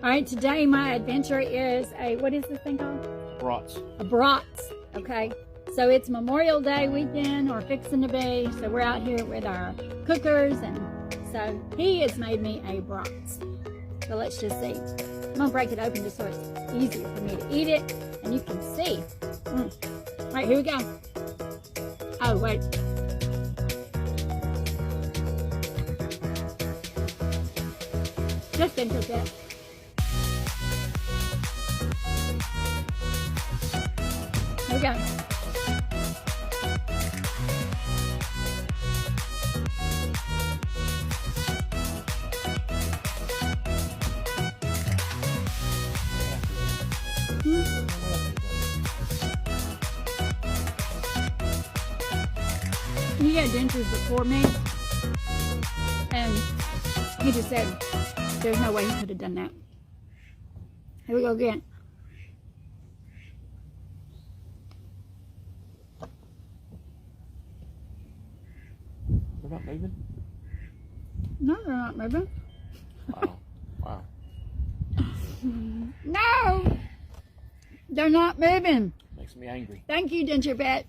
All right, today my adventure is what is this thing called? Brats. A brats, okay. So it's Memorial Day weekend, or fixing to be. So we're out here with our cookers, and so he has made me a brats. So let's just see. I'm gonna break it open just so it's easier for me to eat it, and you can see. All right, here we go. Oh, wait. Just into it. Here we go. He had dentures before me, and he just said there's no way he could have done that. Here we go again. They're not moving? No, they're not moving. Wow. Wow. No! They're not moving. Makes me angry. Thank you, Denture Pet.